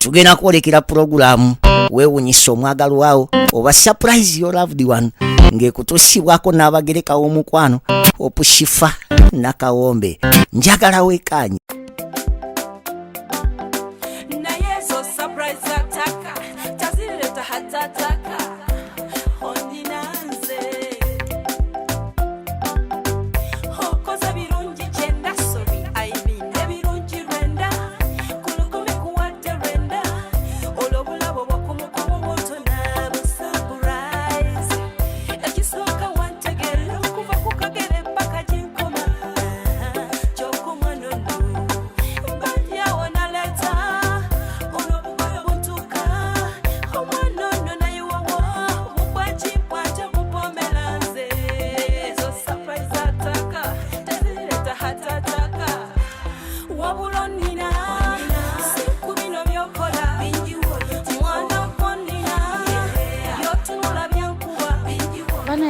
tugenda kwolekera program weewunyisa omwagalwawo oba surprise your loved one ng'ekutusibwako n'abagereka w'omukwano opushifa nakawombe njagala weekanye.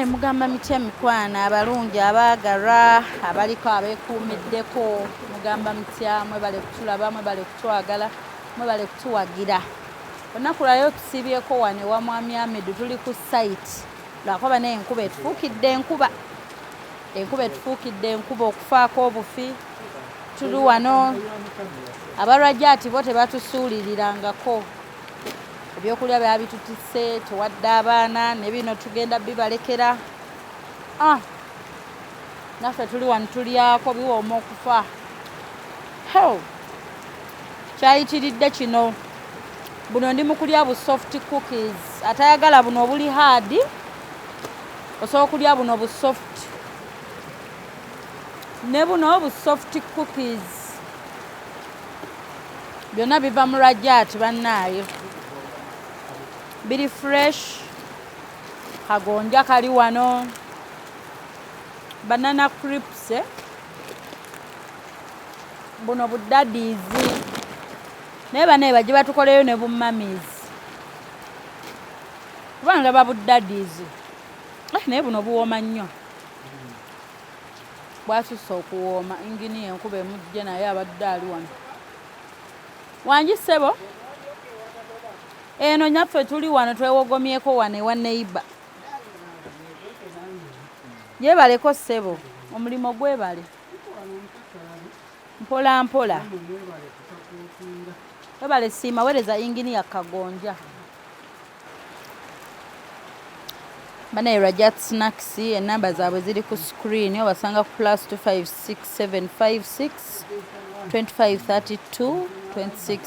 Mugamba mitya mikwana abalungi abaagalwa abaliko abeekuumiddeko mugamba mitya mwebale kutulaba mwebale kutwagala mwebale kutuwagira olunaku lwayo tusibyeko wano ewa mwami HAMID tuli ku site lwakuba n'enkuba etufuukidde enkuba okufaako obufi tuli wano abalwajjaati bo tebatusuulirirangako ebyokulya byabitutise tewadde abaana ne bino tugenda bibalekera naffe tuli wano tulyako biwooma okufa kyayitiridde kino buno ndi mu kulya bu soft cookies atayagala buno obuli hard osobola okulya buno bu soft ne buno bu soft cookies byonna biva mu lwajjaati bannaayo biri fresh kagonja kali wano banana crips buno budadizi naye banaye bajje batukoleyo ne bumamizi kubanga ndaba budadizi naye buno buwooma nnyo bwasusa okuwooma ingini enkuba emujje naye abadde ali wano wangi ssebo eno nyaffe tuli wano twewogomyeko wano ewa neighbor yebaleko ssebo omulimo gwebale mpola mpola webale siima wereza ingini ya kagonja banaye Rajat Snacks enamba zaabwe ziri ku screen obasanga ku +256756 2532 26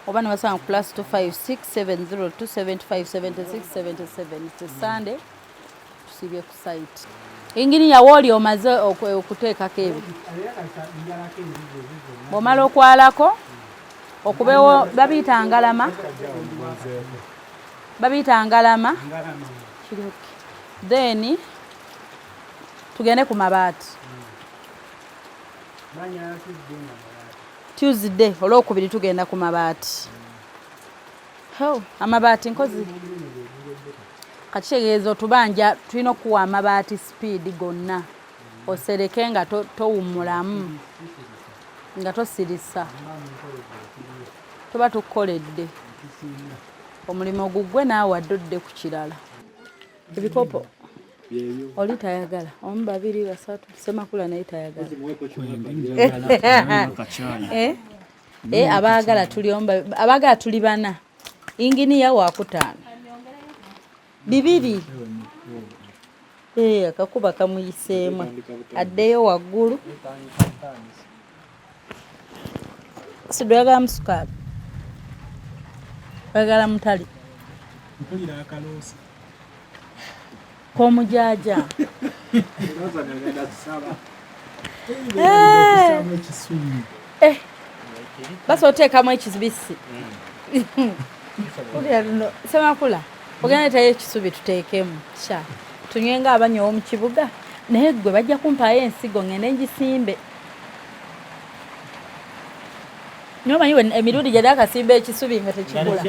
oba ne basanga ku +256702757677 Sunday tusibye ku site ingini ya woli omaze okuteekako ebyo bw'omala okwalako okubewo babiyita ngalama then tugende ku mabaati Tuesday olwokubiri tugenda ku mabaati amabaati nkozi kakitegeeza otubanja tulina okuwa amabaati speed gonna osereke nga towummulamu nga tosirisa tuba tukoledde omulimu gugwe naawe addodde ku kirala ebikopo oli tayagala omu babiri basatu semakula naye tayagala abaagala tuli bana inginiya wakutaano bibiri akakuba kamuyiseemu addeyo waggulu sido yagala musukaali oyagala mutali komujaja basi oteekamu ekizibisi semakula ogenda tayo ekisubi tuteekemu tunywe nga abanywa mu kibuga naye gwe bajja kumpaayo ensigo ngende ngisimbe nomanyi emirundi gyali akasimba ekisubi nga tekigula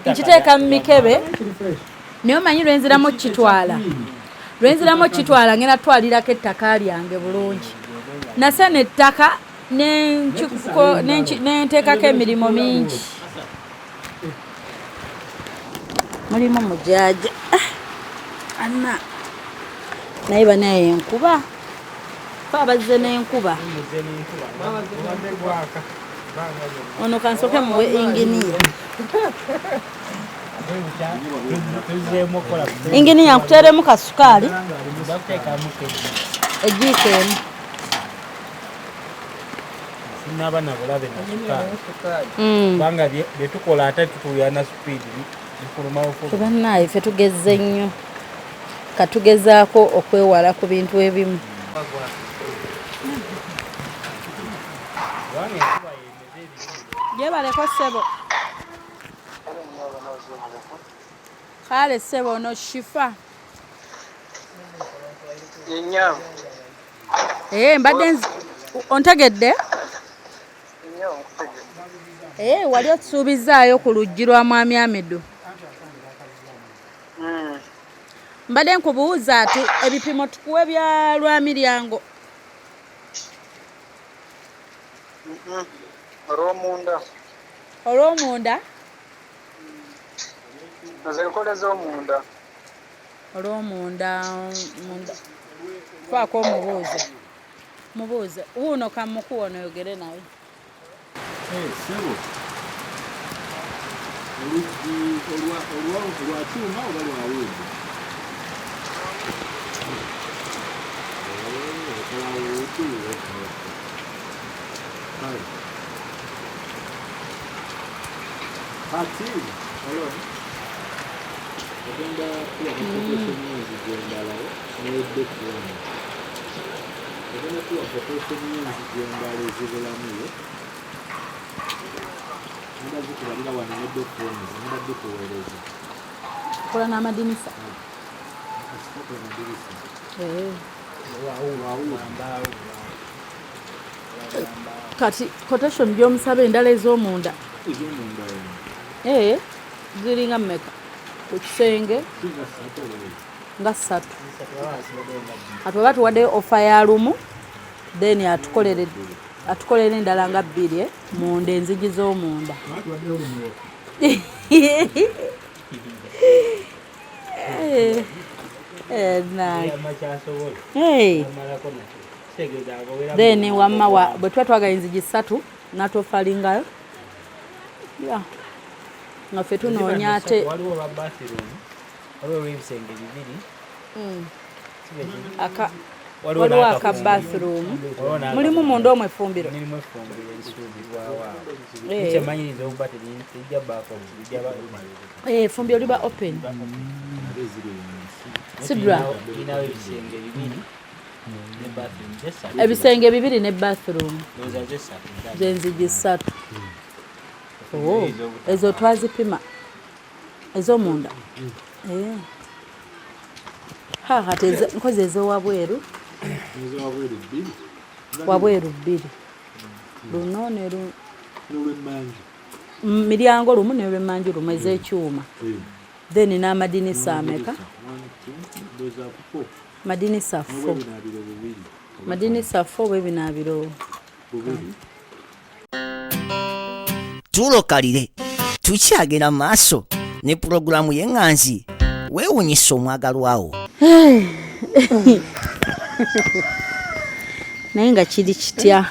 nkiteeka mu mikebe naye omanyi lwenziramu kitwala ngenda twalirako ettaka lyange bulungi nase nettaka n'enteekako emirimu mingi. Mulimu mujaaja anna naye banaye enkuba abazze n'enkuba ono kansoke muwe inginiya inginiya nkuteeremu kasukaali ejiiko emu n'abaana bulabe na sukaali kubanga bye tukola ate tutuyana supiidi bifulumawo bannaaye ffe tugezze nnyo katugezaako okwewala ku bintu ebimu. Gyebaleko ssebo kale ssebo ono shifa mbadde ontegedde wali otusuubizaayo ku luggi lwa mwami Amidu. Mbadde nkubuuza ati ebipimo tukuwe bya Lwamiryango olw'omunda faako mubuuze wuuno kamukuwa noyogere naye. Sebo olwatuuma oba lwawuudde kati ogenda kuwaemyezi gyendalawo newedde kuwona ogenda kuwakoteesa emyezi gyendala ezibulamuyo ndazikubalira wano nedde kuwoneza ndadde kuweereza kola n'amadinisa kati quotation gy'omusaba endala ez'omunda ziringa mmeka ku kisenge nga 3 ati oba tuwaddeyo ofa ya lumu then atukolera endala nga 2 munda enzigi z'omunda. Then wamma bwe tuba twagala enzigi 3 n'atofalingayo nga ffe tunoonya ate waliwo aka bathroom mulimu munda omwo effumbiro effumbiro liba open sidra ebisenge 2 ne bathroom zenzigi 3 ezo twazipima ez'omunda kati nkozi ez'owabweru wabweru 2 luno ne miryango lumu n'olw'emmanju lumu ez'ekyuma then n'amadinisa ameka madinisa 4 madinisa 4 bwebinaabiro tulokalire tukyagenda maaso ne pulogulaamu y'enganzi weewunyisa omwagalwawo naye nga kiri kitya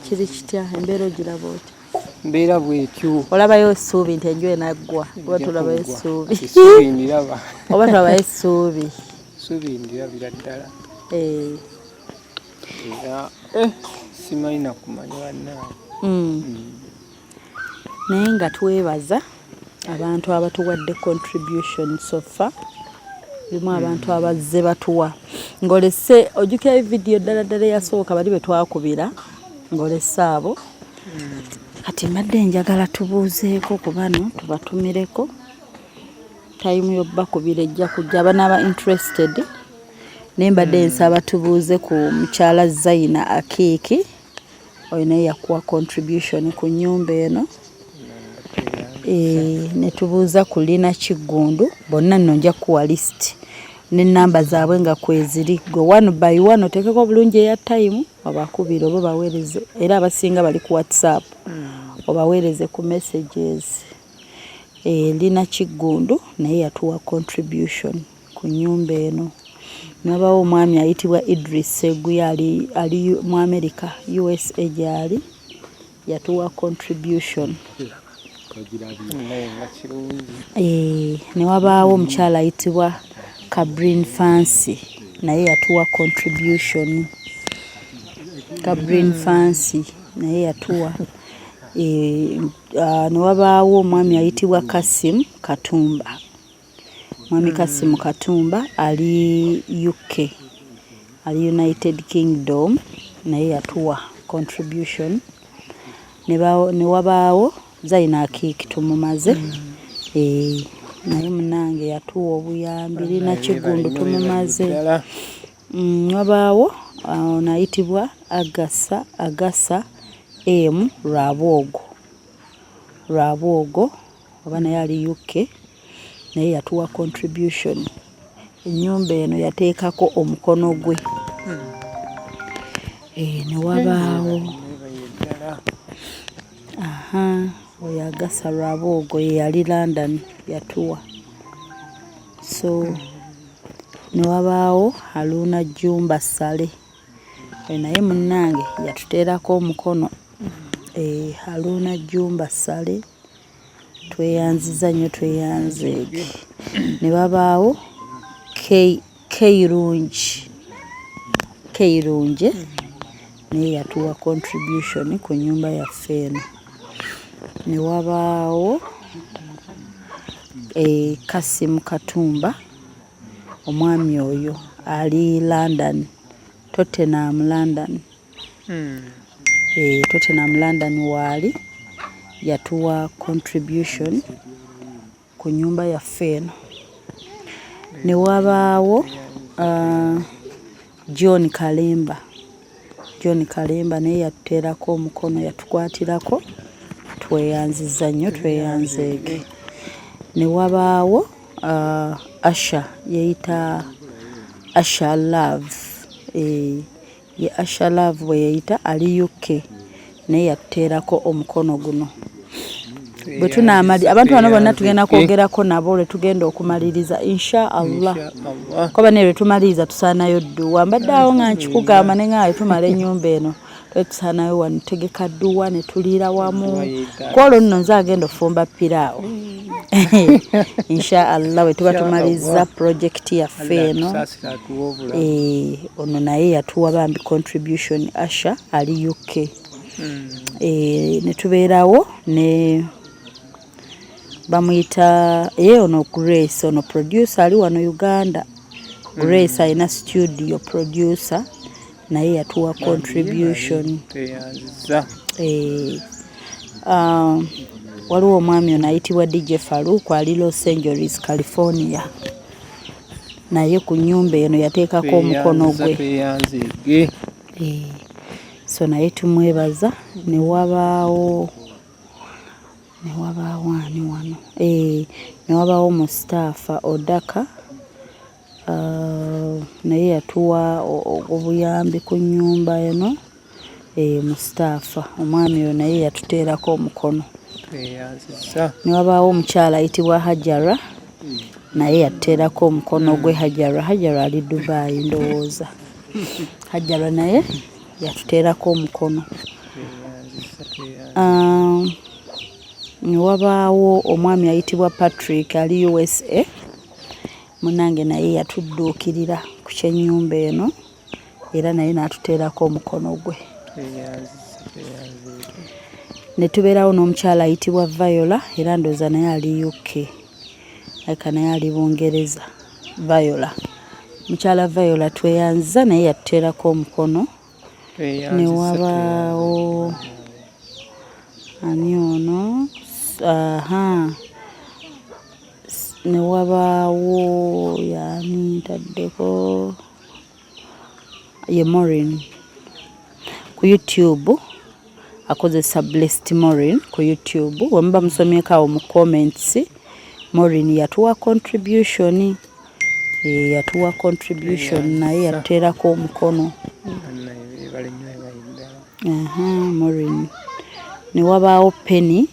kiri kitya embeera ogiraba otya mbeera bwetyo olabayo essuubi nti enju enaggwa oba tolabayo essuubi oba tolabayo essuubi ndirabira ddala era simanyi nakumanya bannaawe naye nga twebaza abantu abatuwadde contribution sofa limu abantu abazze batuwa ngolese ojjukira vidiyo ddala eyasooka bali bwe twakubira ngolese abo kati mbadde njagala tubuuzeeko ku bano tubatumireko tayimu yobbakubira ejja kujja abanaaba interested naye mbadde nsaba tubuuze ku mukyala Zaina Akiiki oyo naye yakuwa contribution ku nnyumba eno ne tubuuza ku Lina Kiggundu bonna nno nja kuwa list n'ennamba zaabwe nga kweziri gwe 1 by 1 oteekeko bulungi eya tayimu obakubira oba baweereze era abasinga bali ku WhatsApp obaweereze ku messages Lina Kiggundu naye yatuwa contribution ku nyumba eno nabawo omwami ayitibwa Idris Seguya ali mu America USA gyali yatuwa contribution ne wabaawo omukyala ayitibwa Cabrin Fancy naye yatuwa contribution Cabrin Fancy naye yatuwa ne wabaawo omwami ayitibwa Kasim Katumba mwami Kasim Katumba ali UK ali United Kingdom naye yatuwa contribution ne wabaawo Zaina Kiki tumumaze naye munange yatuwa obuyambi Lina Kiggundu tumumaze wabaawo nayitibwa Agasa M Rwabogo oba naye ali UK naye yatuwa contribution ennyumba eno yateekako omukono gwe ne wabaawo oyo Agasa Rwabogo ye yali London yatuwa so ne wabaawo Haruna Jumba Sale naye munnange yatuteerako omukono Haruna Jumba Sale tweyanziza nnyo tweyanzeege ne babaawo Keirunje naye yatuwa contribution ku nyumba yaffe eno ne wabaawo Kasim Katumba omwami oyo ali London Tottenham London Tottenham London wali yatuwa contribution ku nyumba yaffe eno ne wabaawo John Kalemba naye yatuteerako omukono yatukwatirako tweyanziza nnyo tweyanzeege ne wabaawo Asha yeyita Asha Love ye Asha Love bwe yeyita ali UK naye yatuteerako omukono guno bwe tunaamali abantu bano bonna tugenda kwogerako nabo lwe tugenda okumaliriza insha Allah kuba ne lwe tumaliriza tusaanayo dduwa mbadde awo nga nkikugamba ne nga tumala ennyumba eno tusaanayo wano tegeka dduwa ne tuliira wamu kwolwo nno nze agenda ofumba piraawo insha Allah we tuba tumaliza project yaffe eno ono naye yatuwa bambi contribution Asha ali UK ne tubeerawo ne bamuyita ono Grace ono producer ali wano Uganda Grace alina studio producer naye yatuwa contribution waliwo omwami ono ayitibwa DJ Faruku ali Los Angeles California naye ku nyumba eno yateekako omukono gwe so naye tumwebaza ne wabaawo ani wano ne wabaawo Mustafa Odaka naye yatuwa obuyambi ku nyumba eno Mustafa omwami oyo naye yatuteerako omukono ne wabaawo omukyala ayitibwa Hajara naye yatuteerako omukono gwe Hajara ali Dubai ndowooza Hajara naye yatuteerako omukono ne wabaawo omwami ayitibwa Patrick ali USA munange naye yatudduukirira ku kyennyumba eno era naye n'atuteerako omukono gwe ne tubeerawo n'omukyala ayitibwa Viola era ndooza naye ali UK aka naye ali Bungereza Viola mukyala Viola tweyanziza naye yatuteerako omukono ne wabaawo ani ono ne wabaawo yani ntaddeko ye Maureen ku YouTube akozesa Blessed Maureen ku YouTube wemba musomyeko awo mu comments Maureen yatuwa contribution naye yatuteerako omukono Maureen. Ne wabaawo Penny,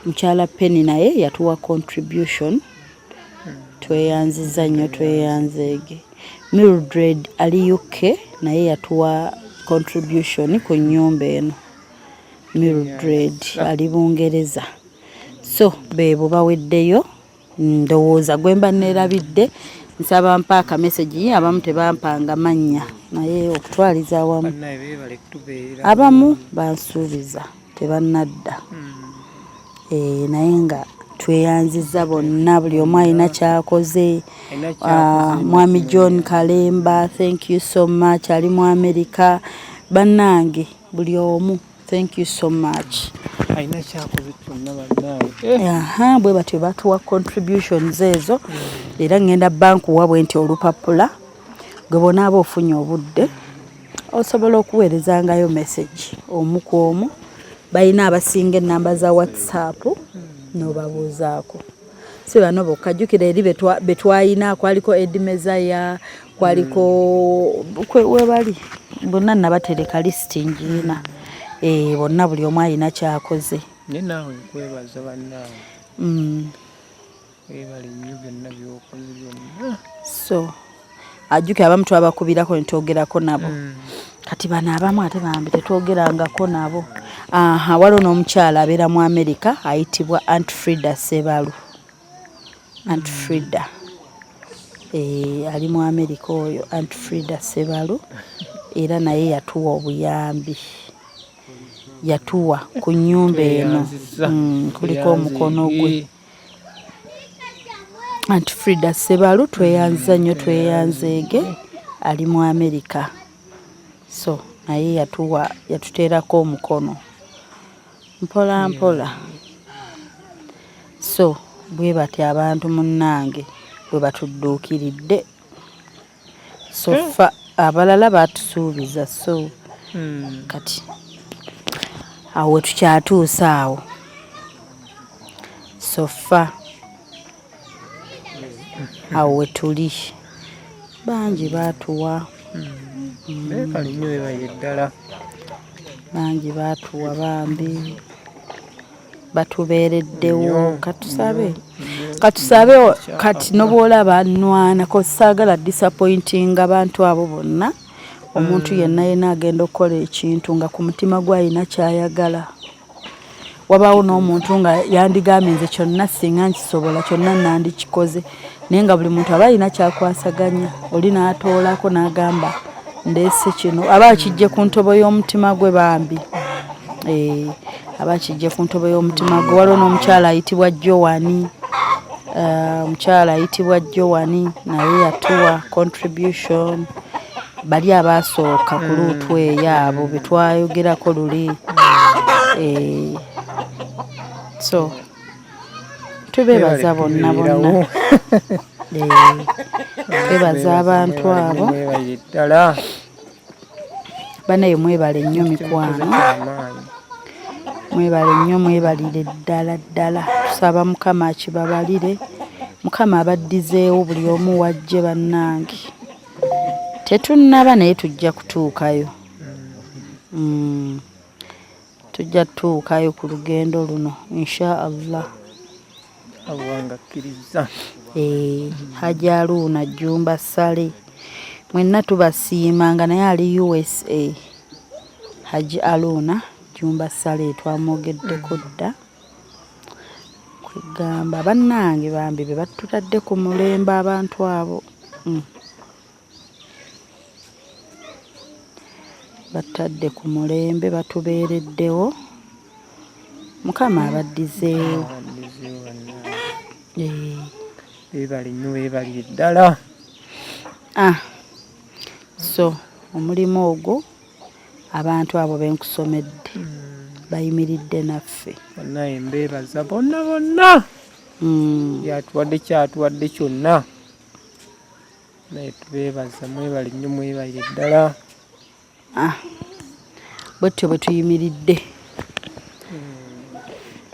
mukyala Penny naye yatuwa contribution. Tweyanziza nnyo, tweyanzeege. Mildred ali UK naye yatuwa contribution ku nnyumba eno. Mildred ali Bungereza. So beebo baweddeyo, ndowooza gwe mba neerabidde. Nsaba mpa akameseji, abamu tebampanga mannya naye okutwaliza awamu. Abamu bansuubiza tebannadda. Naye nga tweyanziza bonna, buli omu alina kyakoze. Mwami John Kalemba, thank you so much, ali mu America. Bannange buli omu, thank you so much. Alina kyakoze kyonna bannange. Bwe batyo batuwa contributions ezo. Era ngenda banku wabwe nti olupapula gwe bonaaba ofunye obudde osobola okuweerezangayo message omu ku omu. Balina abasinga ennamba za WhatsApp n'obabuuzaako. Si bano bokka, jjukira eri betwayina kwaliko Edmezaya, kwaliko webali bonna nabatereka listing ina. Bonna buli omu alina kyakoze. Ne naawe nkwebaza bannange. Webale nnyo byonna by'okoze byonna. So ajjukira abamu twabakubirako ne twogerako nabo. Kati bano abamu ate bambi tetwogerangako nabo. Waliwo n'omukyala abeera mu America ayitibwa Aunt Frida Sebalu. Aunt Frida. Ali mu America oyo Aunt Frida Sebalu. Era naye yatuwa obuyambi. Yatuwa ku nnyumba eno. Kuliko omukono gwe. Aunt Frida Sebalu tweyanza nnyo, tweyanzeege, ali mu America. So naye yatuwa, yatuteerako omukono mpola mpola. So bwe bati abantu munnange bwe batudduukiridde. So fa abalala batusuubiza. So kati awo we tukyatuusa awo. So fa awo we tuli bangi batuwa. Beekali nnyo bebaye ddala. Bangi batuwa bambi. Batubeereddewo. Katusabe kati n'obwolaba nnwana ko saagala disappointing abantu abo bonna. Omuntu yenna yena agenda okukola ekintu nga ku mutima gwe alina kyayagala. Wabaawo n'omuntu nga yandigambye nze kyonna singa nkisobola kyonna nandikikoze. Naye nga buli muntu aba alina kyakwasaganya. Oli n'atoolako n'agamba ndeese kino. Aba akijje ku ntobo y'omutima gwe bambi. Aba akijje ku ntobo y'omutima gwe. Waliwo n'omukyala ayitibwa Joani. Omukyala ayitibwa Joani naye yatuwa contribution. Bali abasooka ku luutu eyo abo be twayogerako luli. So tubeebaza bonna bonna. Twebaza abantu abo. Banaye mwebale nnyo mikwano. Mwebale nnyo, mwebalire ddala ddala. Tusaba Mukama akibabalire. Mukama abaddizeewo buli omu wajje bannange. Tetunnaba naye tujja kutuukayo. Tujja tutuukayo ku lugendo luno insha Allah. Awanga akkiriza. Hajji Aluuna Jjumba Sale. Mwenna tubasiimanga naye ali USA. Hajji Aluuna Jjumba Sale twamwogeddeko dda. Kwegamba bannange bambi be batutadde ku mulembe abantu abo. Batadde ku mulembe batubeereddewo. Mukama abaddizeewo. Beebale nnyo, beebalire ddala. So omulimu ogwo abantu abo benkusomedde bayimiridde naffe. Naye mbeebaza bonna bonna. Yatuwadde kyatuwadde kyonna. Naye tubeebaza, mwebale nnyo, mwebalire ddala. Bwetyo bwe tuyimiridde.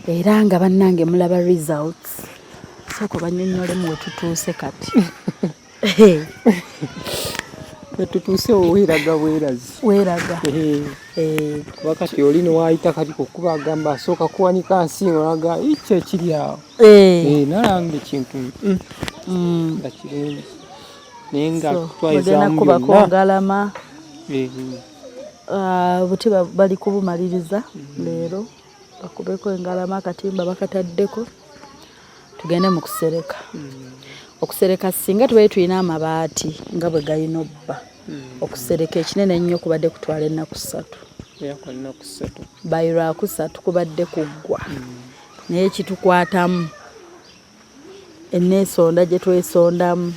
Era nga bannange mulaba results. Sooka bannyonnyolemu we tutuuse kati. Tutuuse weeraga weerazi. Weeraga. Wakati oli nowayita kati kukuba agamba asooka kuwanika nsinga olaga ekyo ekiri awo. Nalanga ekintu nga kirungi. Naye nga twayizaamu byonna. Kubako ngalama. Buti bali kubumaliriza leero. Bakubeko engalama akatimba bakataddeko. Tugende mu kusereka. Okusereka singa tubaye tulina amabaati nga bwe galina obba. Okusereka ekinene ennyo kubadde kutwala ennaku 3. Bayiro 3 kubadde kuggwa. Naye kitukwatamu enneesonda gye twesondamu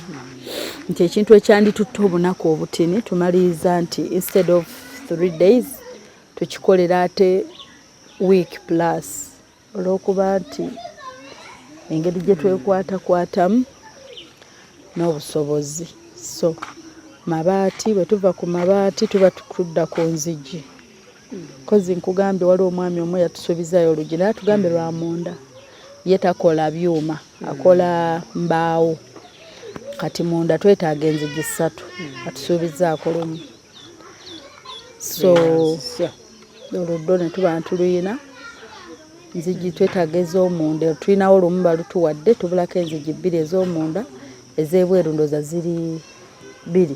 nti ekintu ekyanditutte obunaku obutini tumaliriza nti instead of 3 days tukikolera ate week plus olw'okuba nti engeri gye twekwatakwatamu n'obusobozi. So mabaati bwe tuva ku mabaati tuba tudda ku nzigi. Kozi nkugambye waliwo omwami omu yatusuubizayo olugi naye atugambye lwa munda ye takola byuma akola mbaawo kati munda twetaaga enzigi 3 atusuubizaako lumu. So oluddo ne tuba ntuluyina nzigi twetaaga ez'omunda tulinawo lumu balutuwadde tubulako enzigi 2 ez'omunda ez'ebweru ndoza ziri 2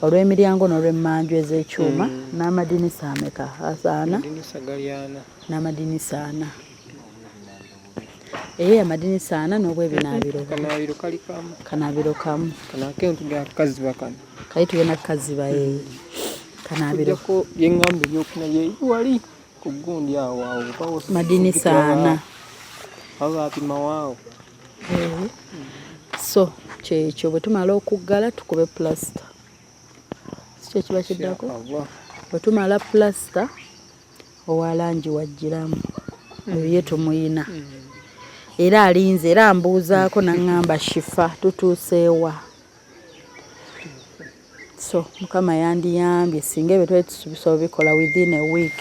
olw'emiryango n'olw'emmanju ez'ekyuma n'amadinisa ameka 4 n'amadinisa 4 amadinisa 4 n'obwebinaabiro kanaabiro kamu kali tugenda kukaziba kanaabiro yeŋŋamba ebyokuna wali ku gundi awo madinisa 4 awo apima waawo. So kyekyo bwe tumala okuggala tukube plaster. Kyo kiba kiddako bwe tumala plaster owa langi wajjiramu ye tumuyina era alinze era ambuuzaako naŋŋamba shifa tutuuseewa. So Mukama yandiyambye singa ebyo twali tusobora bikola within a week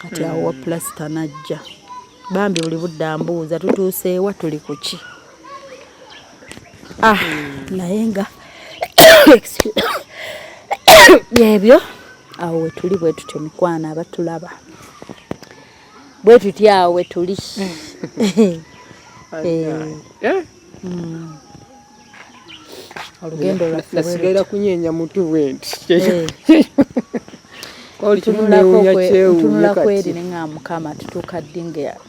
kati awo plaster najja bambi buli budde ambuuza tutuuseewa tuli ku ki. Naye nga byebyo awo we tuli bwe tutyo mikwana abatulaba bwe tutyo awo we tuli. Olugendo lwaffe kunyeenya mutu bwenti tunula kweri ne nga Mukama tutuuka ddi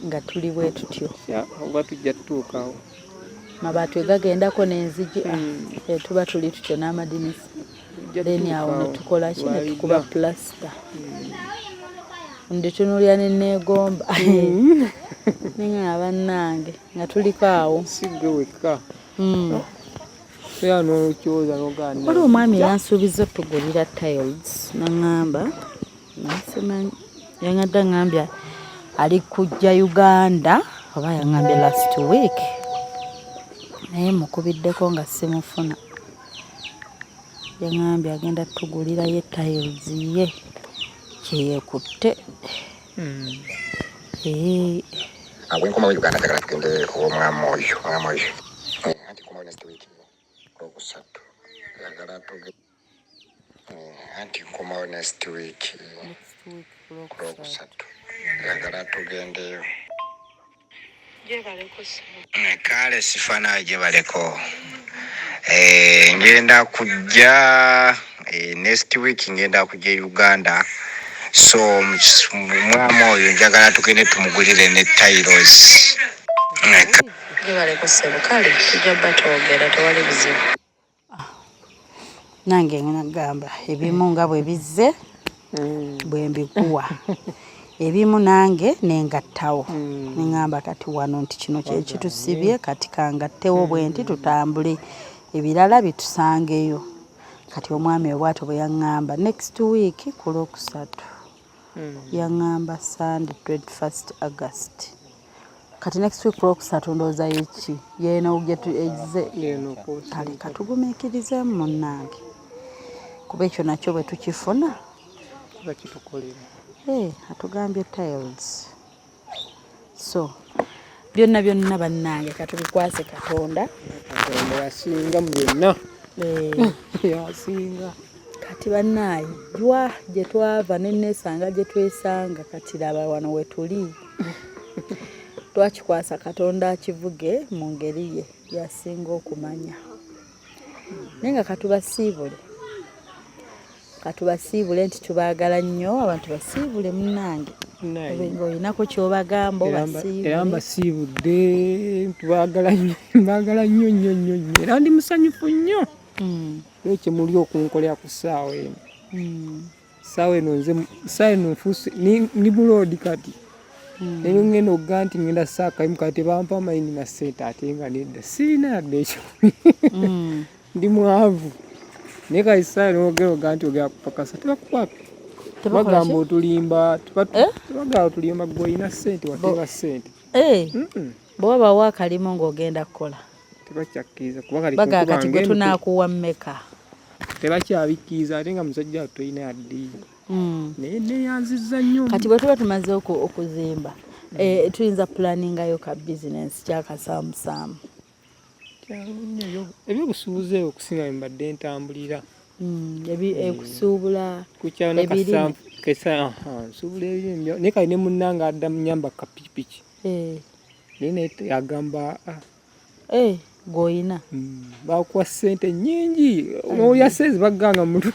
nga tuli bwe tutyo oba tujja tutuukawo mabaati gagendako n'enzigi tuba tuli tutyo n'amadinisa then awo ne tukola ki ne tukuba plaster nditunulya ne neegomba ninga bannange nga tuliko awo sigwe wekka waliwo omwami yansuubiza otugulira tiles naŋŋamba nasimanyi yaŋadde aŋŋambye ali kujja Uganda oba yaŋŋambye last week naye mukubiddeko nga simufuna. Yaŋŋambye agenda tugulirayo tiles ye kyeyekutte. Bwenkomawo Uganda njagala tugende omwami oyo anti nkomawo next week olwokusatu njagala tugende anti nkomawo next week olwokusatu njagala tugendeyo. Kale sifanayo gye baleko ngenda kujja next week ngenda kujja Uganda. So mwami oyo njagala tugende tumugulire ne tiles. Baleko sebukale tujja batwogera tewali bizibu. Nange nagamba ebimu nga bwe bizze bwe mbikuwa ebimu nange nengattawo neŋŋamba kati wano nti kino kyekitusibye kati kangattewo bwe nti tutambule ebirala bitusangeyo. Kati omwami obwato bwe yaŋŋamba next week ku Lwokusatu yaŋŋamba Sunday 21st August. Kati next week ku Lwokusatu ndowooza yeki yeeno gyetuze kale katugumiikirizeemu munnange kuba ekyo nakyo bwe tukifuna atugambye tiles. So byonna bannange katubikwase Katonda yasinga mu byonna yasinga kati bannaye jwa gye twava nenesanga gye twesanga kati laba wano we tuli twakikwasa Katonda akivuge mu ngeri ye yasinga okumanya naye nga katubasiibule nti tubaagala nnyo abantu basiibule munnange ng'olinako ky'obagamba era mbasiibudde tubaagala nnyo era ndi musanyufu nnyo ekyo muli okunkolera ku ssaawa eno ssaawa eno nfuuse ni buloodi kati naye ngenda okuga nti ngenda saakayimu kati bampa amayini na ssente ate nga nedda sirina yadde ekyo ndi mwavu naye kati ssaawa eno ogera oga nti ogera kupakasa tebakukwaka bagamba otulimba tebagamba otulimba gwe olina ssente wateeba ssente bwe wabawo akalimu ng'ogenda kukola tebakyakkiriza kuba bagamba kati gwe tunaakuwa mmeka tebakyabikkiriza ate nga musajja tolina yadde naye neyanziza nnyo kati bwe tuba tumaze okuzimba tuyinza pulaningayo ka bizinensi kyakasaamusaamu ebyobusuubuzi ebyo okusinga bwe mbadde ntambulira okusuubula nsuubula ebirime naye kali ne munnange adda munyamba kapikipiki naye agamba gwoyina bakuwa ssente nnyingi oyasezi baganga mutu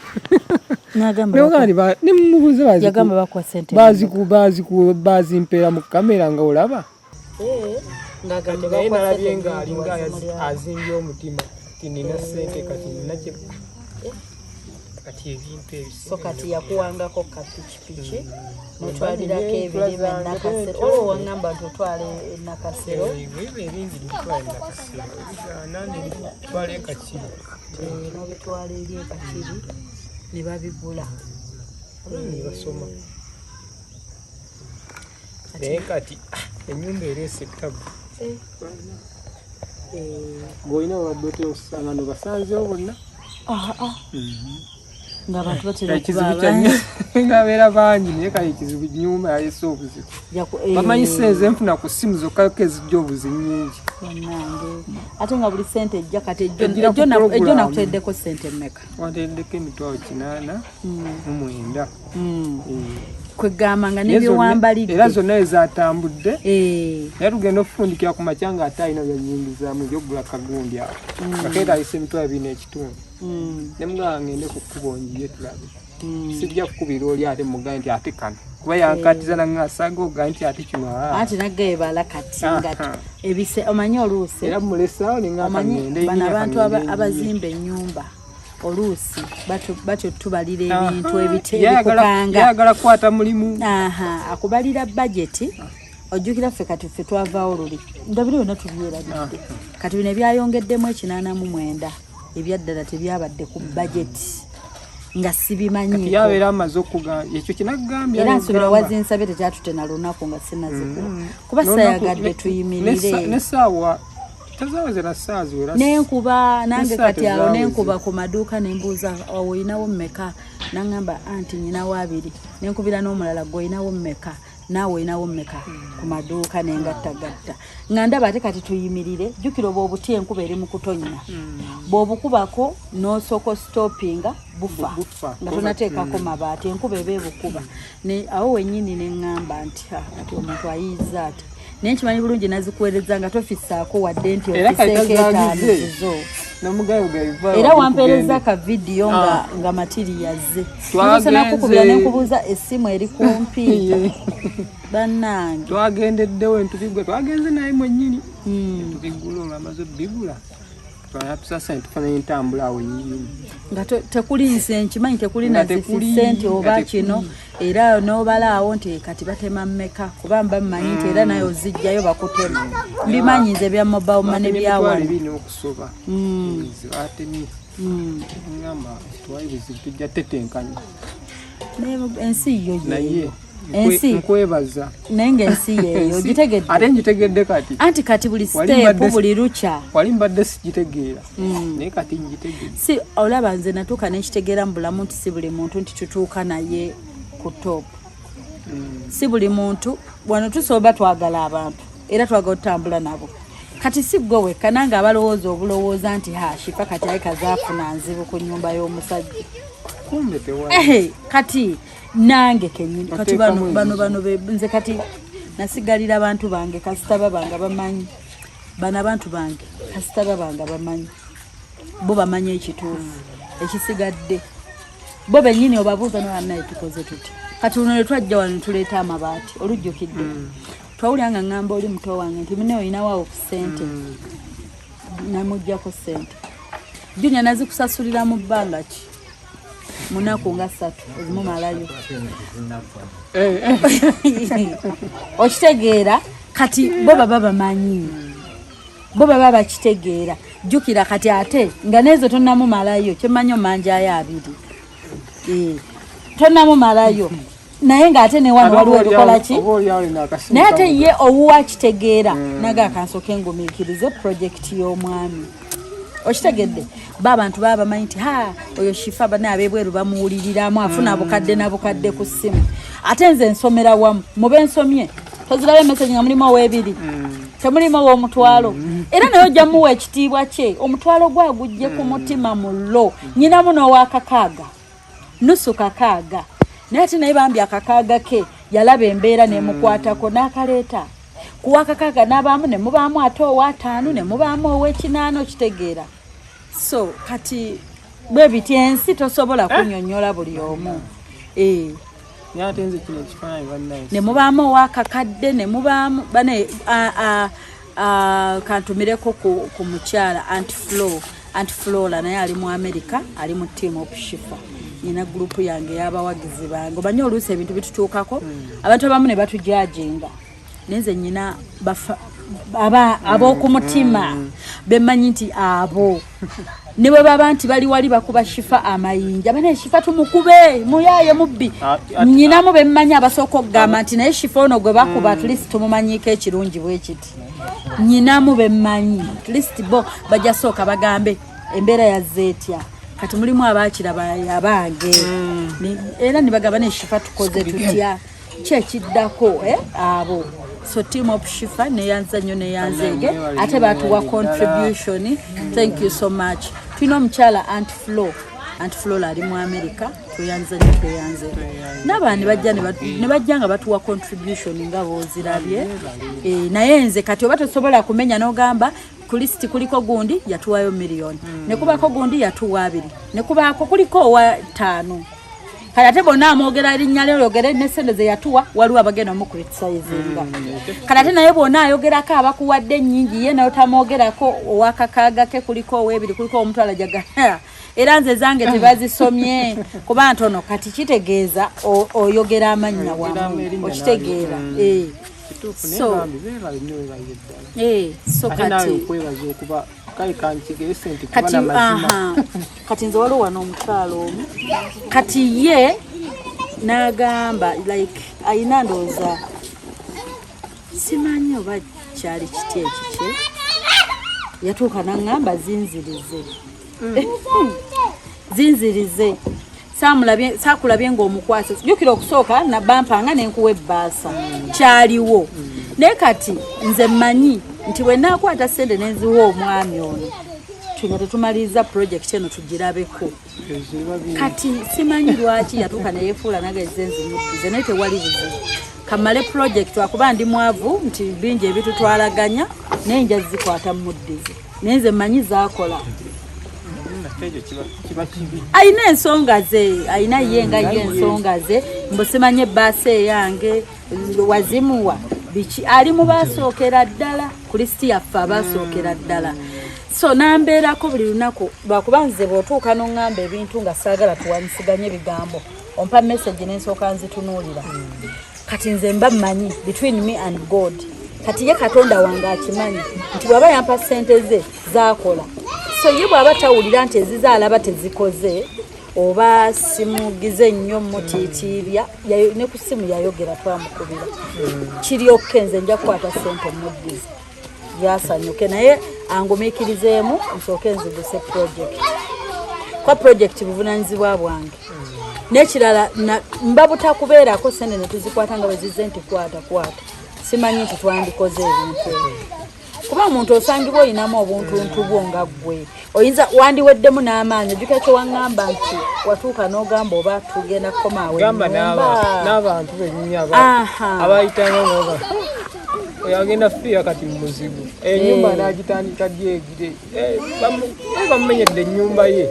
bazimpeera mu kamera nga olaba naye nalabye ngaalinga azimbye omutima ti nina ssente kati ninakye kati ebintu so kati yakuwangako kapikipiki notwalirako ebirime nakasero olwo wangamba nti otwale nakasero ebingi bitwale nakasero nandi bitwale ekakiri nobitwala eri ekakiri ne babigula ne basoma naye kati enyumba ereese ettabu ng'olina wabadde otera okusanga no basanzewo bonna ng'abantu batera ng'abeera bangi naye kale ekizibu nyumba yaleese obuzibu bamanyi sente enfuna ku ssimu zokkako ezijja obuzi nnyingi ate nga buli sente ejja kati ejjo nakuteddeko sente mmeka wanteddeko emitwalo 89 kwegamba nga nebyewambalidde era zonna ezatambudde naye tugenda okufundikira ku makya nga ate alina byanyingizaamu ebyokugula kagundi awo ngakeetagisa emitwalo 2.5 nemugamba ngende ku kkubo njiye tulabe sijja kukubira oli ate mugaye nti ate kano kuba yankatiza nangasaga ogaye nti ate kino anti naggebala kati nga ebise omanyi oluusi era mulesaawo nengamba ngende bano abantu abazimba ennyumba oluusi batyo tubalira ebintu ebikukanga yagala kukwata mulimu akubalira bajeti ojjukira ffe kati ffe twavaawo luli ndabire yonna tubyerabidde kati bino ebyayongeddemu 89 ebyaddala tebyabadde ku bajeti nga sibimanyi yabeera amaze okuga ekyo kinagambya era nsubira wazinsabe tekyatute na lunaku nga sinazikula kuba sayagadde tuyimirire nesaawa tazawazira saa ziwera nenkuba nange kati awo nenkuba ku maduuka nembuuza oyinawo mmeka nangamba anti nyinawo 2 nenkubira n'omulala gwoyinawo mmeka naawe oyinawo mmeka ku maduuka nengattagatta nga ndaba ate kati tuyimirire jjukira oba obuti enkuba eri mu kutonnya bw'obukubako n'osoko stoppinga bufa nga tonateekako mabaati enkuba eba ebukuba awo wennyini neŋŋamba nti kati omuntu ayiiza ati naye nkimanyi bulungi nazikuweereza nga tofisaako wadde nti ofiseeko etaanizo era wampeereza ka vidiyo nga matiri yazze tusana kukubira nenkubuzza essimu eri kumpi bannange twagendeddewo entubigwe twagenze naye mwennyini tubigula olwamaze obigula tusasa ntufuna entambula awo nyini nga tekuli nse nkimanyi tekuli nazisente oba kino era n'obala awo nti kati batema mmeka kuba mba mmanyi nti era naye ozijjayo bakutema mbimanyi nze bya mobile money byawano okusoba zibatemi ngamba twali buzibu tujja tetenkanya ensi yo naye nkwebaza naye ng'ensi yeeyo gitegedde ate ngitegedde kati anti kati buli stepu buli lukya wali mbadde sigitegeera naye kati ngitegedde si olaba nze natuuka nekitegeera mu bulamu nti si buli muntu nti tutuuka naye ku top si buli muntu wano tusoba twagala abantu era twagala otambula nabo kati si gwe wekka nange abalowooza obulowooza nti Shifa kati ayi kazaafuna nzibu ku nnyumba y'omusajja kati nange kenyini kati bano nze kati nasigalira abantu bange kasitaba bange bamanyi bana abantu bange kasitaba bange bamanyi bo bamanyi ekituufu ekisigadde bo bennyini obabuuza naye tukoze tuti kati luno twajja wano tuleeta amabaati olujjukidde twawulira nga ngamba oli muto wange nti mune oyinawo ku ssente namuggyako ssente Junior nazikusasulira mu bbanga ki munaku nga 3 ozimumalayo okitegeera kati bo baba bamanyi bo baba bakitegeera jjukira kati ate nga nezo tonnamumalayo kyemanyi omanjayo 2 tonnamumalayo naye ng'ate ne wano waliwo ebikola ki naye ate ye owuwa kitegeera naga akansoka engumiikirize projekiti y'omwami okitegedde abantu baba bamanyi nti oyo Shifa bana abebweru bamuwuliriramu afuna abukadde n'abukadde ku ssimu ate nze nsomera wamu mube nsomye tozirabe message nga mulimu ow'ebiri temulimu ow'omutwalo era naye ojja muwa ekitiibwa kye omutwalo gwagujje ku mutima mullo nyinamu n'owakakaaga nusu kakaaga naye ate naye bambi akakaaga ke yalaba embeera nemukwatako n'akaleeta kuwakakaaga n'abaamu ne mubaamu ate owa5 ne mubaamu ow'ekinaano kitegeera so kati bwe biti ensi tosobola kunnyonnyola buli omu ne mubaamu owakakadde ne mubaamu bane kantumireko ku mukyala Aunt Flora naye ali mu America ali mu team of Shifa nina group yange y'abawagizi bange obanyi oluusi ebintu bitutuukako abantu abamu ne batujajinga nenze nyina ab'okumutima bemanyi nti abo ne bwe baba nti bali wali bakuba Shifa amayinja bane Shifa tumukube muyaye mubbi nyinamu bemmanyi abasooka okugamba nti naye Shifa ono gwe bakuba at least tumumanyiiko ekirungi bwe kiti nyinamu bemmanyi at least bo bajja sooka bagambe embeera yazze etya kati mulimu abaakira abange era nibagamba ne Shifa tukoze tutya kyekiddako abo so team of Shifa neyanza nnyo neyanzege ate batuwa contribution thank you so much tulina omukyala Aunt Flora ali mu America tuyanze nnyo tuyanze n'abaani bajja nga batuwa contribution nga boozirabye naye nze kati oba tosobola kumenya n'ogamba ku list kuliko gundi yatuwayo miliyoni ne kubako gundi yatuwa 2 ne kubako kuliko owa 5 kaya te bonna amogera erinnya lyo yogere ne sente ze yatuwa waliwo abagenda mu criticizinga kala te naye bonna ayogerako abakuwadde nnyingi ye nayo tamogerako owakakaaga ke kuliko ow'ebiri kuliko omutwala jaga era nze zange tebazisomye kuba ntono kati kitegeeza oyogera amannya wamu okitegeera so kati nze waliwo wano omukyalo omu kati ye n'agamba like ayina ndowooza simanyi oba kyali kiti ekikye yatuuka n'aŋŋamba zinzirize saakulabye ng'omukwasa jjukira okusooka nabampanga nenkuwa ebbaasa kyaliwo naye kati nze mmanyi nti bwe naakwata ssente nenziwa omwami ono tuno tetumaliriza project eno tugirabeko kati simanyi lwaki yatuuka neyefuula nageze nzimuddize naye tewali buzibu kamale project akuba ndi mwavu nti bingi ebitutwalaganya naye nja zikwata muddize naye nze mmanyi zaakola ayina ensonga ze ayina ye nga ye ensonga ze mbusimanye ebbaasa eyange wazimuwa biki ali mu basookera ddala ku lisiti yaffe abasookera ddala so nambeerako buli lunaku lwakuba nze bw'otuuka n'oŋŋamba ebintu nga saagala tuwanyisiganye ebigambo ompa message n'ensooka nzitunuulira kati nze mba mmanyi between me and God kati ye Katonda wange akimanyi nti bw'aba yampa ssente ze zaakola so ye bw'aba tawulira nti ezizaalaba tezikoze oba simugize nnyo mutiitiibya ne ku ssimu yayogera twamukubira kiryokke nze nja kukwata ssente muddize yasanyuke naye angumiikirizeemu nsooke nziguse project kwa project buvunaanyizibwa bwange n'ekirala mba butakubeerako ssente ne tuzikwata nga bwe zizze nti kwata simanyi nti twandikoze ebintu ebyo kuba omuntu osangibwa olinamu obuntuntu bwo nga ggwe oyinza wandiweddemu n'amaanyi ojjuka kye waŋŋamba nti watuuka n'ogamba oba tugenda kukomaawo gamba n'abantu bennyini abayitanga ngoga oyagenda fiira kati mu muzigo ennyumba n'agitandika dyegire bamumenyedde ennyumba ye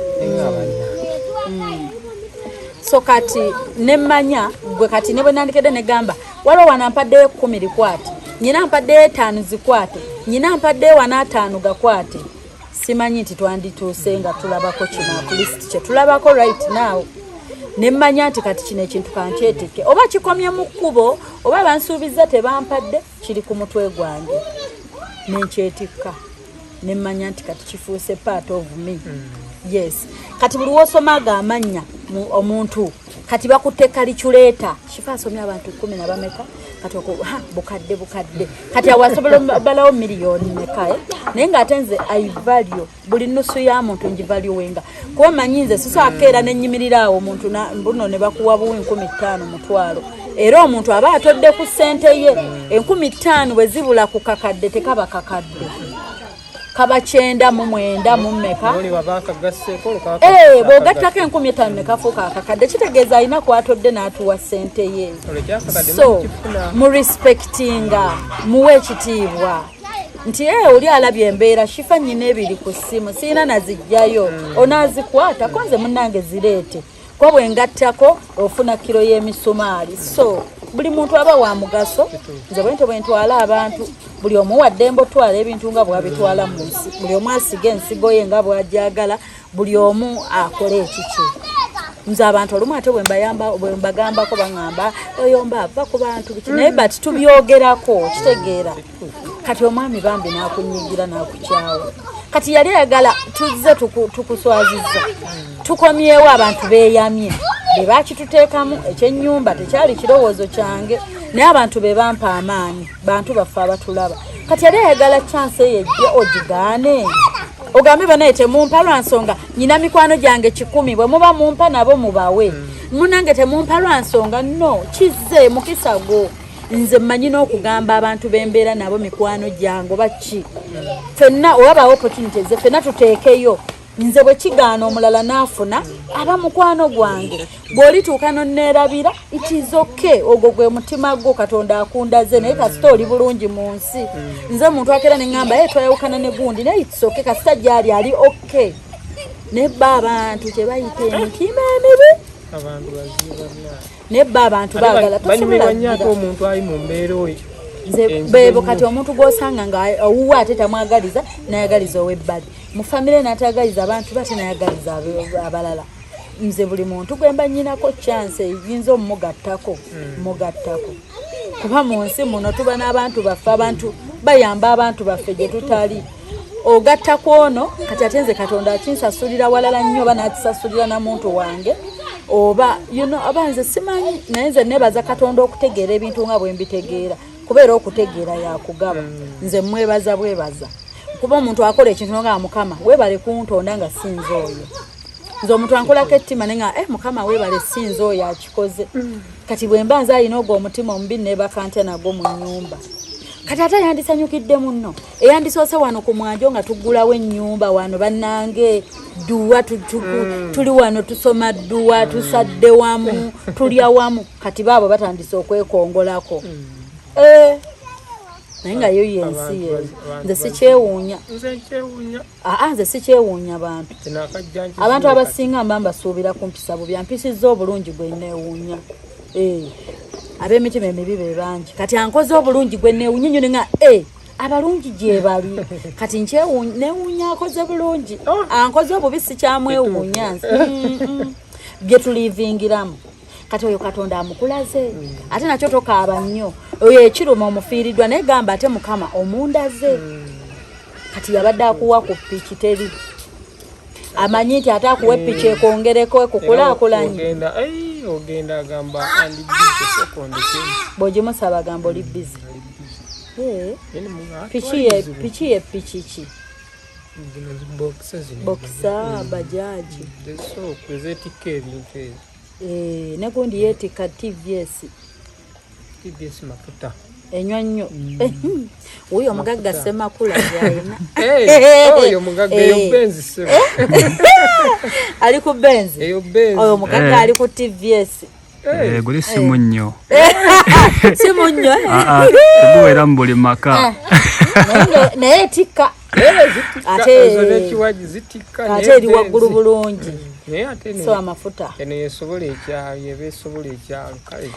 so kati nemmanya gwe kati ne bwe nandikedde negamba waliwo wano ampaddeyo 10 likwate nyina ampaddeyo 5 zikwate nyina ampaddeyo 5 gakwate simanyi nti twandituuse nga tulabako kino akulist kye tulabako right now nemmanya nti kati kino ekintu kankyetike oba kikomye mu kkubo oba bansuubiza tebampadde kiri ku mutwe gwange nenkyetikka nemmanya nti kati kifuuse part of me yes kati buli wosoma agamanya omuntu kati bakutte kalikyuleeta kifa asomye abantu 10 na bameka kati bukadde kati awasobola balawo miliyoni meka naye ng'ate nze I value buli nusu ya muntu ngivalue wenga kuba manyi nze sisakeera nenyimirira awo omuntu mbuno ne bakuwa buwi 15 mutwalo era omuntu aba atodde ku ssente ye 15 bwe zibula ku kakadde tekaba kakadde kaba 9 mu 9 mu meka bw'ogattako 15 ne kafuuka akakadde kitegeeza alina kwatodde n'atuwa ssente ye so mu respectinga muwe ekitiibwa nti oli alabye embeera shifa nyina ebiri ku ssimu siina nazijjayo onaazikwata konze munnange zireete kuba bwengattako ofuna kiro y'emisumaali so buli muntu aba wa mugaso nze bwe ntwala abantu buli omu waddembe otwala ebintu nga bwabitwala mu nsi buli omu asiga ensigo ye nga bwajagala buli omu akole ekiki nze abantu olumu ate bwe mbagambako baŋŋamba oyomba ava ku bantu biki naye bati tubyogerako kitegeera kati omwami bambi n'akunyigira n'akukyawa kati yali ayagala tuzze tukuswaziza tukomyewo abantu beeyamye be bakituteekamu ekyennyumba tekyali kirowoozo kyange naye abantu be bampa amaanyi bantu baffe abatulaba kati yali ayagala chance yejje ogigaane ogambe banaye temumpa lwa nsonga nyina mikwano gyange 10 bwe muba mumpa nabo mubawe munange temumpa lwa nsonga no kizze mukisago nze mmanyi n'okugamba abantu b'embeera nabo mikwano gyange oba ki ffenna owabawo opportunities ffenna tuteekeyo nze bwe kigaana omulala n'afuna aba mukwano gwange bw'olituuka nonneerabira it is okay ogwo gwe mutima gwo katonda akundaze naye kasita oli bulungi mu nsi nze omuntu akeera ne ŋŋamba twayawukana ne gundi naye it's okay kasita gyali ali okay nebba abantu kye bayita emitima emibi nebba abantu baagala tosobola omuntu ali mu mbeera oyo bebo kati omuntu gwosanga nga owuwa ate tamwagaliza nayagaliza ow'ebbali mu famire n'atayagaliza abantu bate nayagaliza abalala nze buli muntu gwemba nyinako chance eyinza omugattako kuba mu nsi muno tuba n'abantu baffe abantu bayamba abantu baffe gye tutali ogattako ono kati ate nze katonda akinsasulira walala nnyo oba n'akisasulira na muntu wange oba aba nze simanyi naye nze nebaza katonda okutegeera ebintu nga bwe mbitegeera kubeera okutegeera yakugaba nze mwebaza bwebaza kuba omuntu akola ekintu nga mukama webale kuntonda nga sinze oyo nze omuntu ankolako ettima nenga mukama webale sinze oyo akikoze kati bwe mba nze alina ogwo omutima omubi nebakante nagwo mu nnyumba kati ate yandisanyukidde munno eyandisoose wano ku mwanjo nga tuggulawo ennyumba wano bannange dduwa tuli wano tusoma dduwa tusadde wamu tulya wamu kati baabo batandise okwekongolako naye nga yo yensi ye nze sikyewuunya nze sikyewuunya abantu abasinga mba mbasuubira ku mpisa bubi ampisizza obulungi gwe neewuunya ab'emitima emibi be bangi kati ankoze obulungi gwe neewuunya nnyo nga abalungi gye bali kati neewuunya akoze bulungi ankoze obubi sikyamwewuunya bye tulivingiramu kati oyo katonda amukulaze ate nakyo tokaaba nnyo oyo ekiruma omufiiriddwa naye gamba ate mukama omundaze kati yabadde akuwa ku piki teri amanyi nti ate akuwa epiki ekongereko ekukulaakulanye ogenda agamba bw'ogimusaba agamba oli bizi piki ye piki ki bokisa bajaji ne gundi yeetika TVS mafuta Ennyonnyo. Oyo omugagga Ssemakula gy'alina. Oyo omugagga eyo Benzi sebo. Ali ku Benzi. Eyo Benzi. Oyo omugagga ali ku TVS. Guli simu nnyo. Simu nnyo. Teguwera mu buli maka. Naye tikka. Ate eri waggulu bulungi. So amafuta. Eno yesobola ekyalo, yeba esobola ekyalo kale.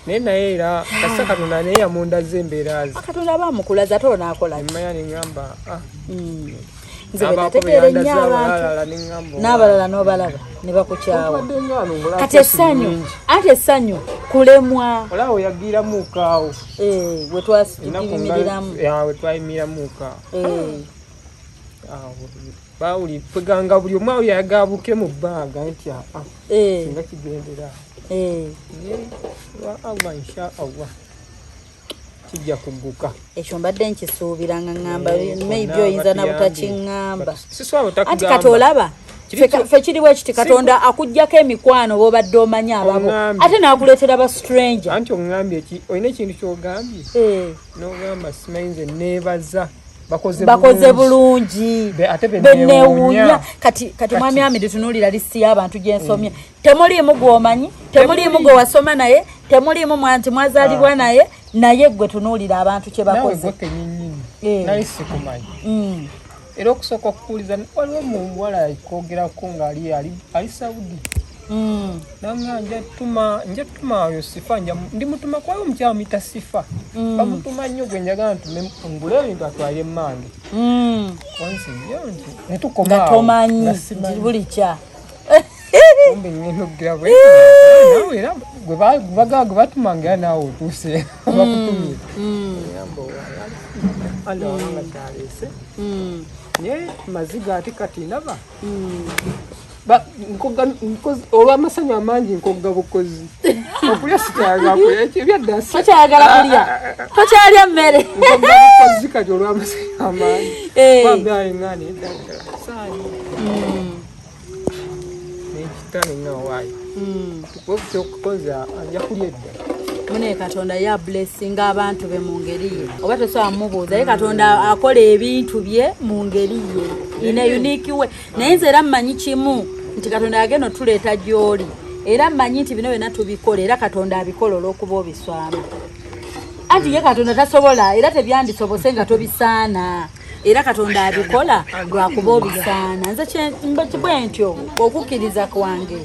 Naye era kasa Katonda naye yamundaze embeera ze. Katonda bamukulaza ate onaakola. Mmanya ningamba nze bwe nategeera ennyo abantu n'abalala n'obalaba ne bakukyawa. Kati essanyu ate essanyu kulemwa. olaba oyagiramu kaawo. We twayimiririramu. We twayimiramu kaawo. Bawuli peganga buli omwe awo yagabuke mu bbanga nti singa kigendera. Allah insha Allah kijja kugguka. Ekyo mbadde nkisuubiranga ngamba maybe oyinza na butakiŋŋamba. Siswabo takugamba. Ati kati olaba fe kiriwo ekiti Katonda akuggyako emikwano b'obadde omanyi ababo ate n'akuleetera ba stranger. Anti oŋŋambye ki olina ekintu ky'ogambye n'ogamba simayinze neebaza bakoze bulungi benewunya. Kati mwami Hamid tunuulira listi y'abantu gye nsomye. Temuliimu gw'omanyi, temuliimu gwe wasoma naye, temuliimu mwanti mwazaalibwa naye gwe tunuulira abantu kye bakoze. Nali sikumanyi. Era okusooka okukuuliza waliwo muwala koogerako ng'ali Saudi. Nanga nja tuma oyo Sifa ndi mutuma kwayo omukyala muyita Sifa. Bamutuma nnyo gwe njagala ntume ngule ebintu atwale emmange. Konsiyo nti netukoma nga tomanyi buli kya. Kumbe ngendo gira bwe. Nawe era gwe batumanga nawe otuuse bakutumye. Yambo ala wanga kyalese. Ye maziga ati kati naba. Olw'amasanyu amangi nkogga bukozi. Okulya sikyagala kulya ebyaddaasi. Tokyagala kulya. Tokyalya mmere. Nkogga bukozi kati olw'amasanyu amangi. Bambi ayingana eddagala. Saani. N'ekitane nga waayi. Tukubye okukoza ajja kulya edda. Mune Katonda ya blessing abantu be mu ngeri ye. Oba tosobola mubuuza ye Katonda akola ebintu bye mu ngeri ye. In a unique way. Naye nze era mmanyi kimu nti Katonda agenda tuleeta gy'oli. Era mmanyi nti bino byonna tubikola era Katonda abikola olw'okuba obiswama. Anti ye Katonda tasobola era tebyandisobose nga tobisaana. Era Katonda abikola lwakuba obisaana. Nze bwe ntyo okukkiriza kwange.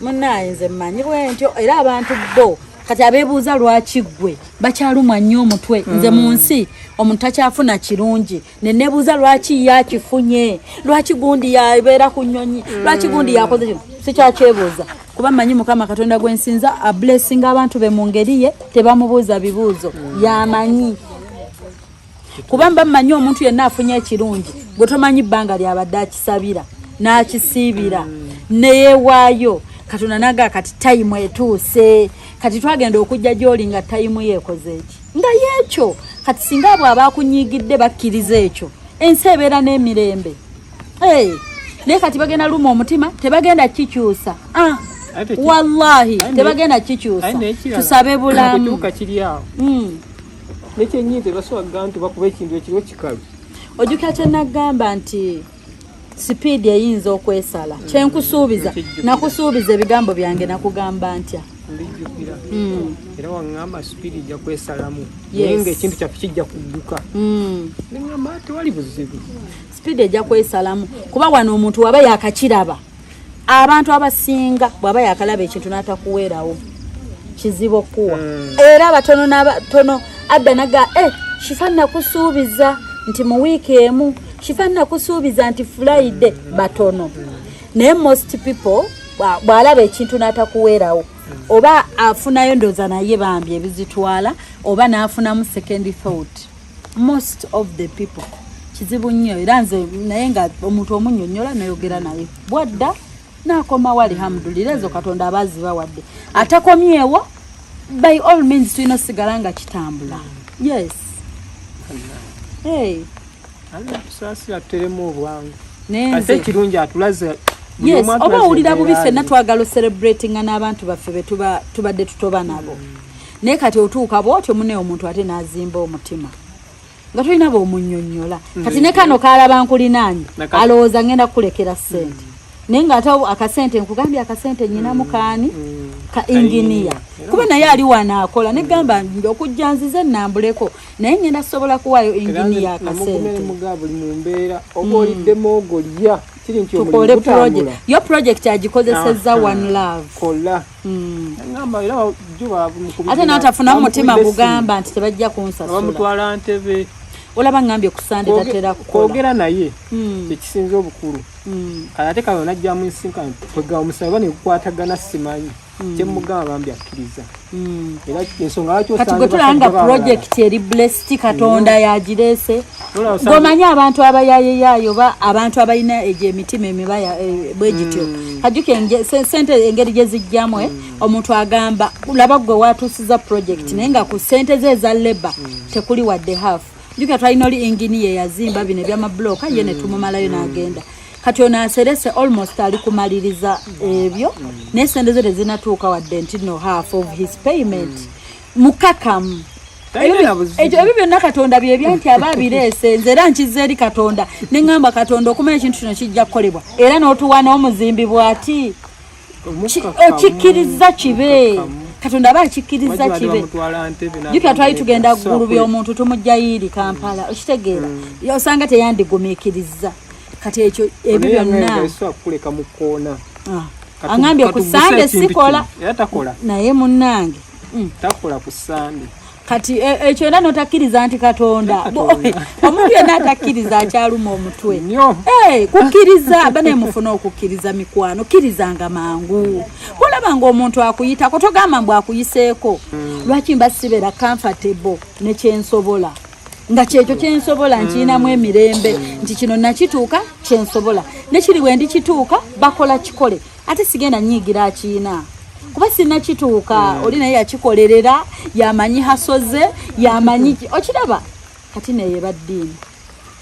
Munnaye nze mmanyi bwe ntyo era abantu bo kati abeebuuza lwaki ggwe bakyalumwa nnyo omutwe. Nze mu nsi omuntu takyafuna kirungi neneebuuza lwaki yakifunye, lwaki gundi yabeera ku nnyonyi, lwaki gundi yakoze kino. Sikyakyebuuza kuba mmanyi Mukama Katonda gwe nsinza ablessinga abantu be mu ngeri ye tebamubuuza bibuuzo yamanyi. Kuba mba mmanyi omuntu yenna afunye ekirungi gwe tomanyi bbanga lyabadde akisabira n'akisiibira neyeewaayo. Katonda naga kati time etuuse kati twagenda okujja gy'oli nga time yeekoze eki nga yeekyo. Kati singa abo abaakunyigidde bakkiriza ekyo ensi ebeera n'emirembe. Naye kati bagenda luma omutima tebagenda kikyusa. Wallahi tebagenda kikyusa. Tusabe bulamu. Nekyenyize basobola nti bakuba ekintu ekiriwo kikalu. Ojjukira kye nagamba nti speed eyinza okwesala. Kyenkusuubiza nakusuubiza ebigambo byange nakugamba ntya. Ndijjukira. Era waŋŋamba speed ejja kwesalamu. Naye ng'ekintu kyaffe kijja kugguka. Ngamba tewali buzibu. Speed ejja kwesalamu kuba wano omuntu waba yakakiraba. Abantu abasinga bw'aba yakalaba ekintu n'atakuweerawo kizibu okuwa. Era abatono n'abatono adda naga Shifa nakusuubiza nti mu wiiki emu, Shifa nakusuubiza nti Friday batono. Naye most people bw'alaba ekintu n'atakuweerawo oba afunayo ndooza naye bambi ebizitwala oba n'afunamu second thought. Most of the people kizibu nnyo era nze naye nga omuntu omunnyonnyola nayogera naye bwadda n'akomawo alhamdulillah ezo Katonda abazibawadde. Atakomyewo by all means tulina osigala nga kitambula. Yes. Tusaasira teremu obwangu. Ate ekirungi atulaze. Yes, oba owulira bubi ffenna twagala celebrating n'abantu baffe be tubadde tutoba nabo. naye kati otuuka bwotyo mune omuntu ate n'azimba omutima nga tulina b'omunnyonnyola kati ne kano kaalaba nkulinaanye alowooza ngenda kukulekera ssente naye ng'ate akasente nkugambye akasente nnyina mukaani ka inginiya kuba naye ali wano akola ne gamba okujja nzize nnambuleko naye ngenda sobola kuwaayo inginiya akasente buli mu mbeera oba oliddemu ogolya tukole project yo project agikozesezza one love kola ate n'atafuna mutima gugamba nti tebajja kunsasula bamutwala Ntebe olaba ngambye ku Sande tatera kukola kwogera naye ekisinza obukulu ate kano najja mu nsinkano kwega omusaba ne kukwatagana simanyi kyemugamba bambi akkiriza era ensonga lwaki kati gwe tulanga project eri blessed Katonda yagirese ng'omanya abantu abayayeyayo ba abantu abalina egyo emitima emibaya bwegityo kajjuke sente engeri gye zijjamu omuntu agamba laba gwe watuusiza project naye nga ku sente ze eza labor tekuli wadde half juka twalina oli engineer yazimba bino ebyamabloka ye ne tumumalayo n'agenda kati ono aserese almost ali kumaliriza ebyo n'esente ze tezinatuuka wadde nti no half of his payment mukakamu ebyo byonna Katonda bye byanti ababirese nze era nkiza eri Katonda ne ngamba Katonda okumanya ekintu kino kijja kukolebwa era n'otuwa n'omuzimbi bw'ati okikkiriza kibe Katonda abakikkiriza kibe juka twali tugenda ggulu by'omuntu tumujja yiri Kampala okitegeera osanga teyandigumikiriza kati ekyo ebyo byonna kuleka mu koona angambye ku Sande sikola naye munnange takola ku Sande kati ekyo era notakkiriza nti Katonda omuntu yenna atakkiriza akyaluma omutwe kukkiriza bane mufuna okukkiriza mikwano kkirizanga mangu olabanga omuntu akuyitako togamba mbu akuyiseeko lwaki mba sibeera comfortable nekyensobola nga kyekyo kyensobola nkirinamu emirembe nti kino nakituuka kyensobola nekiri bwe ndikituuka bakola kikole ate sigenda nyigira akiina kuba sinna kituuka oli naye yakikolerera yamanyi hasoze yamanyi okiraba kati naye baddiini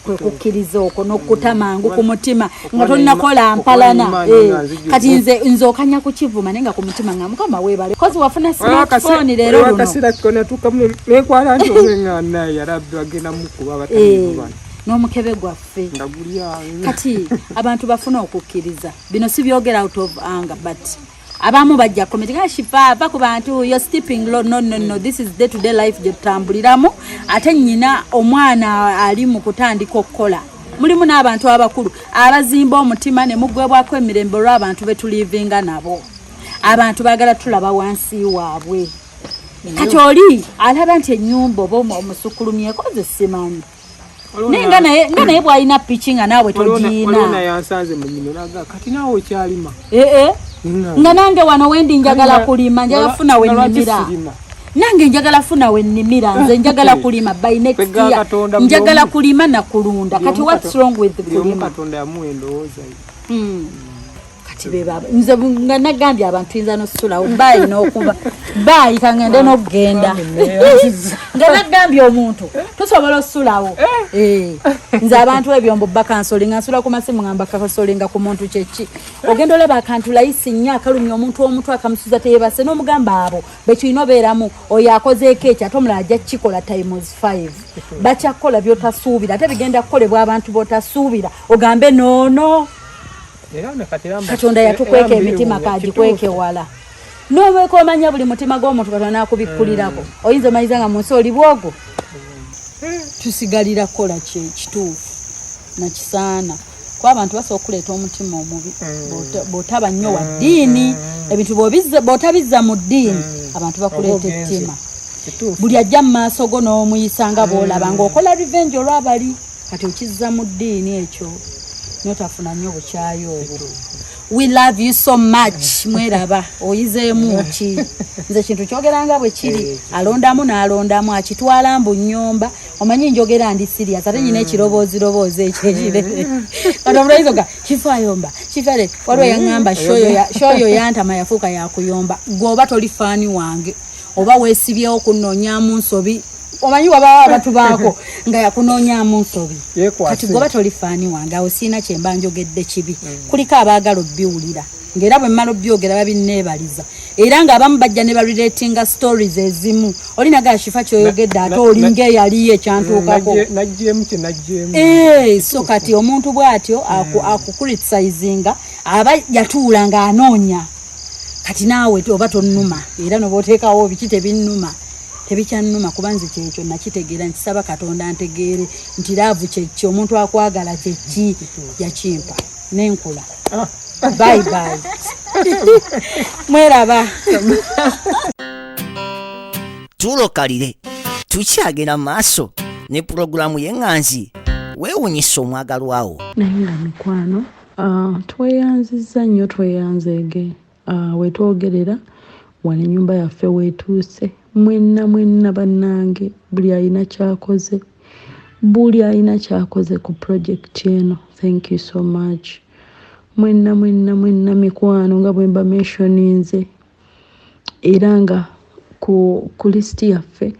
kwe kukkiriza okwo n'okkuta mangu ku mutima nga tolinakola mpalana kati nze okanya kukivuma naye nga ku mutima nga Mukama weebale kozi wafuna smartphone leero luno akasira konatuukamu nekwala nti omwengana yarabbi agenda mukuba batamivuba n'omukebe gwaffe kati abantu bafuna okukkiriza bino si byogera out of anger but abamu bajja komenti shifa ku bantu you're stepping low no this is day to day life je tutambuliramu ate nnyina omwana ali mu kutandika okukola mulimu n'abantu abakulu abazimba omutima ne mugwebwako emirembe olw'abantu betulivinga nabo abantu bagala tulaba wansi waabwe kati oli alaba nti ennyumba oba omusukulumyeko ze simanyi nga naye bw'alina pichi nga naawe togiina yansanze mu nyino naga kati naawe okyalima nga nange wano wendi njagala kulima njagala funa wennimira nange njagala funa wennimira nze njagala kulima by next year njagala kulima na kulunda kati what's wrong with kulima Katonda yamuendooza kati beba nze nga nagambye abantu inza nosulawo bayi n'okuba bayi kangende n'okugenda nga nagambye omuntu tusobola osulawo nze abantu ebyombo bakansoli nga nsula ku masimu ngamba kasolinga ku muntu kyeki ogenda olaba akantu layisi nnyo akalumya omuntu omuntu akamusuza teyebase n'omugamba abo bekirina obeeramu oyo akozeeko ekyo ate omulala ajja kukikola times 5 bakyakukola by'otasuubira ate bigenda kukolebwa abantu b'otasuubira ogambe noono Katonda yatukweka emitima kagikweke wala n'obweka omanya buli mutima gw'omuntu Katonda nakubikkulirako oyinza omanyiza nga munsi oli bwogo tusigalira kukola kituufu nakisaana kuba abantu basobola okuleeta omutima omubi bw'otaba nnyo wa ddiini ebintu bw'otabizza mu ddiini abantu bakuleeta ettima buli ajja mu maaso go n'omuyisanga bw'olaba ng'okola revenge olwabali kati okizza mu ddiini ekyo notafuna nnyo bukyayo obwo we love you so much mweraba oyizeemu ki nze kintu kyogeranga bwe kiri alondamu n'alondamu akitwala mbu nnyomba omanyi njogera ndi serious ate nyina ekiroboozi ekyekire kati omulayizo ga kifayomba kifale waliwo yaŋŋamba shoyo yantama yafuuka yakuyomba gweoba toli faani wange oba weesibyewo kunoonyaamu nsobi omanyi wabawo abantu baako nga yakunoonyaamu nsobi kati goba toli faani wange awo siina kyemba njogedde kibi kuliko abaagala obbiwulira ngera bwe mmalo byogera babinneebaliza era ng'abamu bajja ne barelatinga stories ezimu olina gashifa kyoyogedde ate olinga eyaliyo ekyantuukako najjemu kye najjemu so kati omuntu bw'atyo akucriticizinga aba yatuula ng'anoonya kati naawe oba tonnuma era noba oteekawo biki tebinnuma tebikyannuma kuba nze kyekyo nakitegeera nkisaba Katonda ntegeere nti laavu kyekki omuntu akwagala kyekki yakimpa n'enkula bye bye mweraba tulokalire tukyagenda maaso ne pulogulaamu y'enganzi weewunyisa omwagalwawo naye nga mikwano tweyanziza nnyo tweyanzeege wetwogerera wano ennyumba yaffe weetuuse mwenna bannange buli alina kyakoze ku projekiti eno. Thank you so much mwenna mikwano nga bwe mba mentioninze era nga ku lisiti yaffe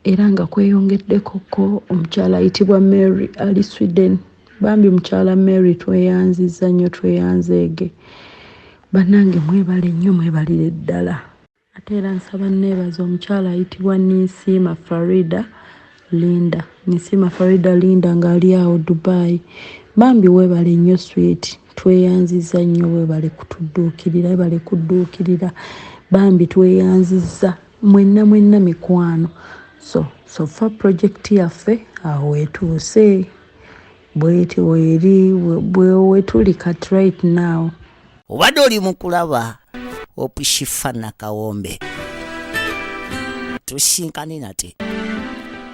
era nga kweyongeddekoko omukyala ayitibwa Mary ali Sweden. Bambi mukyala Mary tweyanziza nnyo tweyanzeege bannange mwebale nnyo mwebalire ddala ate era nsaba neebaza omukyala ayitibwa Nisima Farida Linda ng'ali awo Dubai. Bambi weebale nnyo sweet tweyanziza nnyo weebale kudduukirira bambi tweyanziza mwenna mikwano so fa projekiti yaffe awo etuuse bweti wetuli kat right now. obadde oli mu kulaba Opushifa Nakawombe tusinkane nate.